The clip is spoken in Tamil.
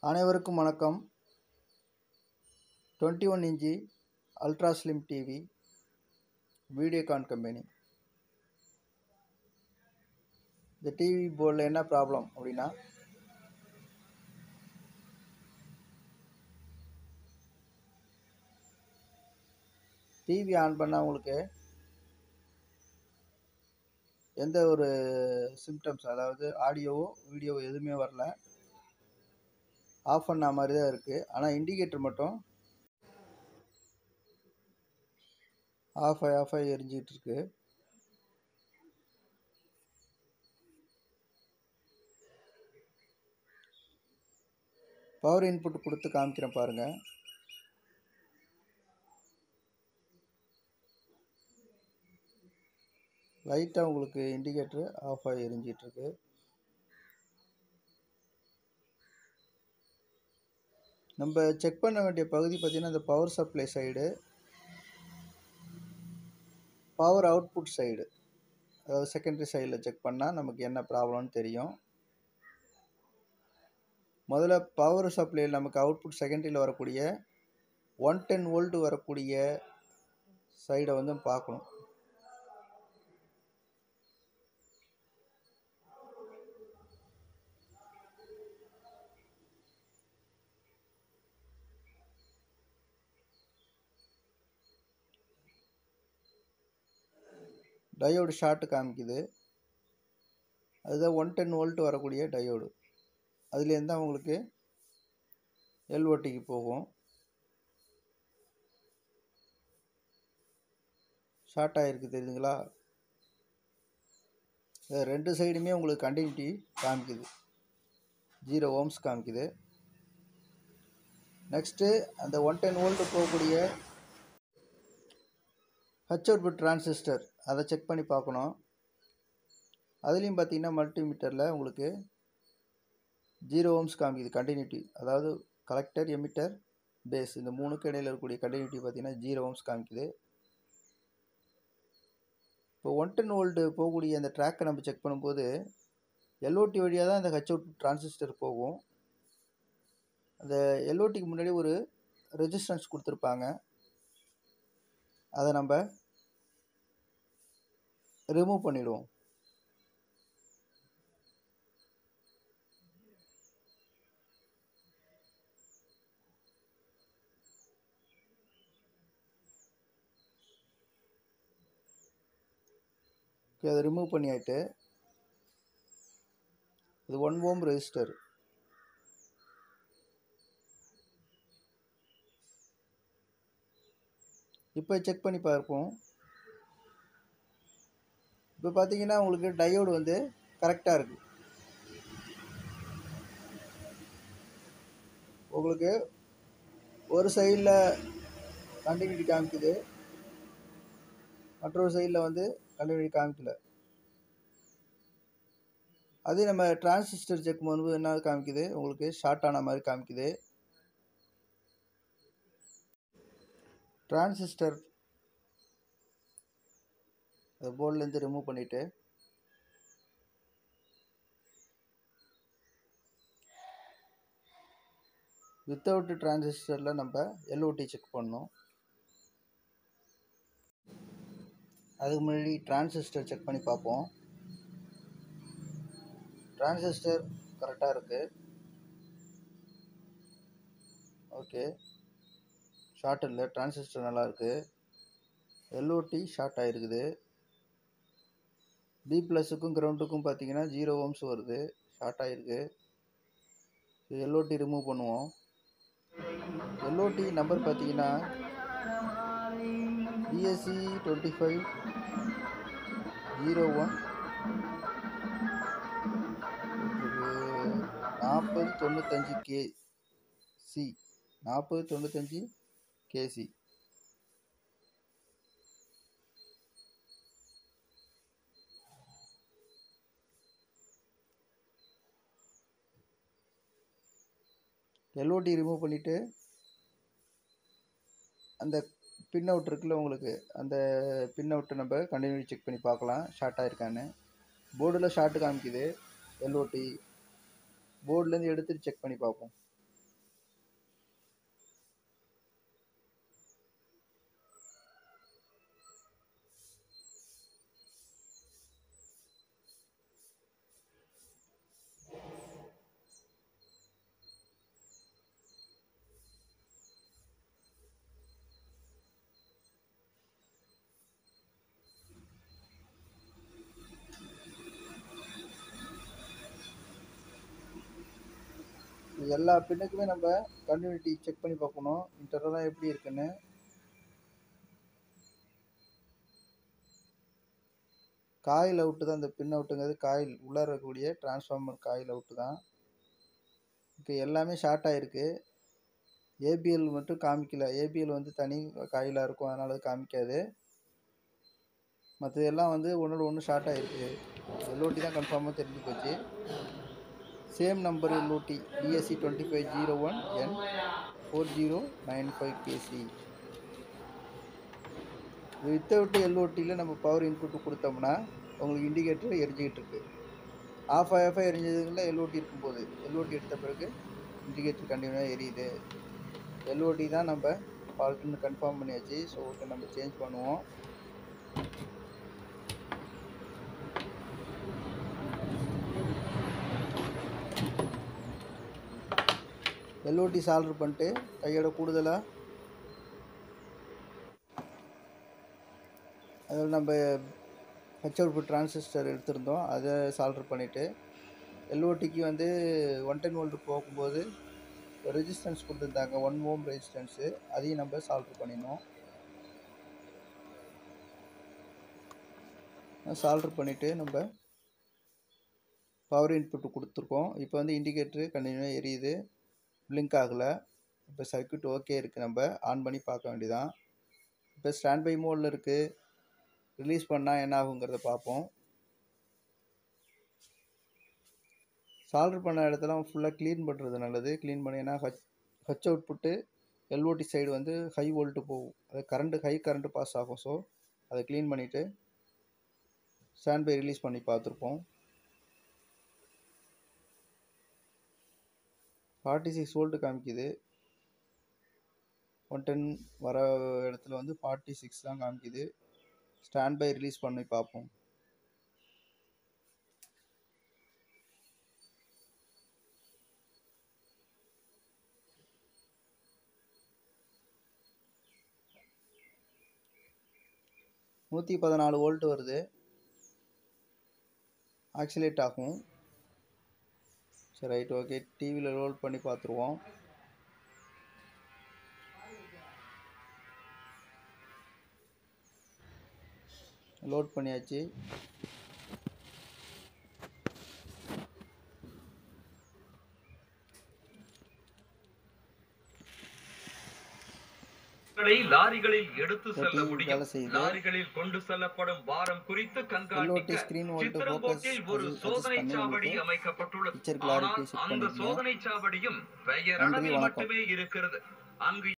அனைவருக்கும் வணக்கம். 21 inch ultra slim TV Videocon company. இந்த டிவி போர்டில் என்ன ப்ராப்ளம் அப்படின்னா, டிவி ஆன் பண்ணால் உங்களுக்கு எந்த ஒரு சிம்டம்ஸ், அதாவது ஆடியோவோ வீடியோவோ எதுவுமே வரல. ஆஃப் பண்ண மாதிரி தான் இருக்குது. ஆனால் இண்டிகேட்டர் மட்டும் ஆஃப் ஆகி எரிஞ்சிக்கிட்டு இருக்கு. பவர் இன்புட் கொடுத்து காமிக்கிறேன் பாருங்கள். லைட்டாக உங்களுக்கு இண்டிகேட்டர் ஆஃப் ஆகி எரிஞ்சிட்ருக்கு. நம்ம செக் பண்ண வேண்டிய பகுதி பார்த்திங்கன்னா, இந்த power supply side, power output side, அதாவது செகண்டரி சைடில் செக் பண்ணால் நமக்கு என்ன ப்ராப்ளம்னு தெரியும். முதல்ல பவர் சப்ளையில் நமக்கு அவுட்புட் செகண்டரியில் வரக்கூடிய 110 வோல்ட் வரக்கூடிய சைடை வந்து பார்க்கணும். டயோடு ஷார்ட் காமிக்குது. அதுதான் 110 வோல்ட் வரக்கூடிய டயோடு. அதுலேருந்து தான் உங்களுக்கு எல்ஓடிக்கு போகும். ஷார்ட் ஆகிருக்கு தெரியுதுங்களா? ரெண்டு சைடுமே உங்களுக்கு கண்டினியூட்டி காமிக்குது, 0 ஓம்ஸ் காமிக்குது. நெக்ஸ்ட்டு அந்த 110 வோல்ட் போகக்கூடிய ஹச் அவுட்புட் டிரான்சிஸ்டர், அதை செக் பண்ணி பார்க்கணும். அதுலேயும் பார்த்தீங்கன்னா மல்டிமீட்டரில் உங்களுக்கு 0 ஓம்ஸ் காமிக்குது கண்டினியூட்டி. அதாவது கலெக்டர், எமிட்டர், பேஸ், இந்த மூணுக்கு இடையில் இருக்கக்கூடிய கண்டினியூட்டி பார்த்தீங்கன்னா 0 ஓம்ஸ் காமிக்குது. இப்போ 110 வோல்ட் போகக்கூடிய அந்த ட்ராக்கை நம்ம செக் பண்ணும்போது எல்ஓடி வழியாக தான் அந்த ஹச் அவுட்புட் டிரான்சிஸ்டர் போகும். அந்த எல்ஓடிக்கு முன்னாடி ஒரு ரெசிஸ்டன்ஸ் கொடுத்துருப்பாங்க. அதை நம்ம ரிமூவ் பண்ணிவிடுவோம். அதை ரிமூவ் பண்ணியாயிட்டு, இது 1 ஓம் ரெசிஸ்டர். இப்போ செக் பண்ணி பார்ப்போம். இப்போ பார்த்தீங்கன்னா உங்களுக்கு டயோடு வந்து கரெக்டாக இருக்குது. உங்களுக்கு ஒரு சைடில் கண்டினியூட்டி காமிக்குது, மற்றொரு சைடில் வந்து கண்டினியூட்டி காமிக்கல. அதே நம்ம டிரான்சிஸ்டர் செக் பண்ணும்போது என்ன காமிக்குது, உங்களுக்கு ஷார்ட் ஆன மாதிரி காமிக்குது. டிரான்சிஸ்டர் அந்த போர்ட்லேருந்து ரிமூவ் பண்ணிவிட்டு வித்தவுட் டிரான்சிஸ்டரில் நம்ம எல்ஓடி செக் பண்ணணும். அதுக்கு முன்னாடி டிரான்சிஸ்டர் செக் பண்ணி பார்ப்போம். டிரான்சிஸ்டர் கரெக்டாக இருக்குது. ஓகே, ஷார்ட் இல்லை, டிரான்சிஸ்டர் நல்லா இருக்குது. எல்ஓடி ஷார்ட் ஆகிருக்குது. பி ப்ளஸுக்கும் கிரவுண்டுக்கும் பார்த்தீங்கன்னா 0 ஓம்ஸ் வருது, ஷார்ட் ஆகிருக்கு. எல்ஓடி ரிமூவ் பண்ணுவோம். எல்ஓடி நம்பர் பார்த்தீங்கன்னா பிஎஸ்சி 2501 4095 கேசி, 4095 கேசி. எல்ஓடி ரிமூவ் பண்ணிவிட்டு அந்த பின் அவுட் இருக்குல்ல, உங்களுக்கு அந்த பின் அவுட்டை நம்ம கண்டினியூ செக் பண்ணி பார்க்கலாம் ஷார்ட் ஆகிருக்கான்னு. போர்டில் ஷார்ட்டு காமிக்குது. எல்ஓடி போர்ட்லேருந்து எடுத்துட்டு செக் பண்ணி பார்ப்போம். எல்லா பின்னுக்குமே நம்ம கண்டினியூட்டி செக் பண்ணி பார்க்கணும், இன்டர்னலாக எப்படி இருக்குன்னு. காயில் அவுட்டு தான், இந்த பின் அவுட்டுங்கிறது காயில் உள்ளே இருக்கக்கூடிய டிரான்ஸ்ஃபார்மர் காயில் அவுட்டு தான். இப்போ எல்லாமே ஷார்ட் ஆகிருக்கு. ஏபிஎல் மட்டும் காமிக்கல. ஏபிஎல் வந்து தனி காயிலாக இருக்கும், அதனால அது காமிக்காது. மற்றது எல்லாம் வந்து ஒன்றோட ஒன்று ஷார்ட் ஆகிருக்கு. எல்ஓடி தான் கன்ஃபார்மாக தெரிஞ்சு போச்சு. Same number LOD DSC 2501N 4095KC. Without எல்ஓடியில் நம்ம பவர் இன்புட் கொடுத்தோம்னா உங்களுக்கு இண்டிகேட்டர் எரிஞ்சிக்கிட்டு இருக்கு. ஆஃப் எரிஞ்சதுல எல்ஓடி இருக்கும்போது, எல்ஓடி எடுத்த பிறகு இண்டிகேட்டர் கண்டினியூவாக எரியுது. எல்ஓடி தான் நம்ம ஃபால்ட்டுன்னு கன்ஃபார்ம் பண்ணியாச்சு. ஸோ ஓகே, நம்ம சேஞ்ச் பண்ணுவோம். எல்ஓடி சால்டர் பண்ணிட்டு கையோட கூடுதலாக அதில் நம்ம ஹச் அவுட்புட் டிரான்சிஸ்டர் எடுத்திருந்தோம், அதை சால்டர் பண்ணிவிட்டு எல்ஓடிக்கு வந்து 110 வோல்ட் போகும்போது ரெசிஸ்டன்ஸ் கொடுத்துருந்தாங்க, 1 ஓம் ரெசிஸ்டன்ஸு, அதையும் நம்ம சால்டர் பண்ணிடணும். சால்டர் பண்ணிவிட்டு நம்ம பவர் இன்புட் கொடுத்துருக்கோம். இப்போ வந்து இண்டிகேட்டரு கண்டினியூவாக எரியுது, பிளிங்க் ஆகலை. இப்போ சர்க்யூட் ஓகே இருக்குது, நம்ம ஆன் பண்ணி பார்க்க வேண்டியதான். இப்போ ஸ்டாண்ட் பை மோடில் இருக்குது. ரிலீஸ் பண்ணால் என்ன ஆகுங்கிறத பார்ப்போம். சால்டர் பண்ண இடத்துல ஃபுல்லாக க்ளீன் பண்ணுறது நல்லது. க்ளீன் பண்ணி, ஏன்னா ஹச் அவுட்புட்டு எல்ஓடி சைடு வந்து ஹை வோல்ட்டு போகும், அது ஹை கரண்ட்டு பாஸ் ஆகும். ஸோ அதை க்ளீன் பண்ணிவிட்டு ஸ்டாண்ட் பை ரிலீஸ் பண்ணி பார்த்துருப்போம். 46 வோல்ட்டு காமிக்குது. 110 வர இடத்துல வந்து 46 தான் காமிக்குது. ஸ்டாண்ட் பை ரிலீஸ் பண்ணி பார்ப்போம். நூற்றி 14 வோல்ட் வருது, ஆக்சிலேட் ஆகும். சரி, ரைட், ஓகே. டிவியில் ரோல் பண்ணி பார்த்துருவோம். லோட் பண்ணியாச்சு. லாரிகளில் எடுத்து செல்ல முடியும். லாரிகளில் கொண்டு செல்லப்படும் பாரம் குறித்து கண்காணிக்க சித்திரம்போட்டில் ஒரு சோதனை சாவடி அமைக்கப்பட்டுள்ளது. ஆனால் அந்த சோதனை சாவடியும் பெயரளவில் மட்டுமே இருக்கிறது. அங்கு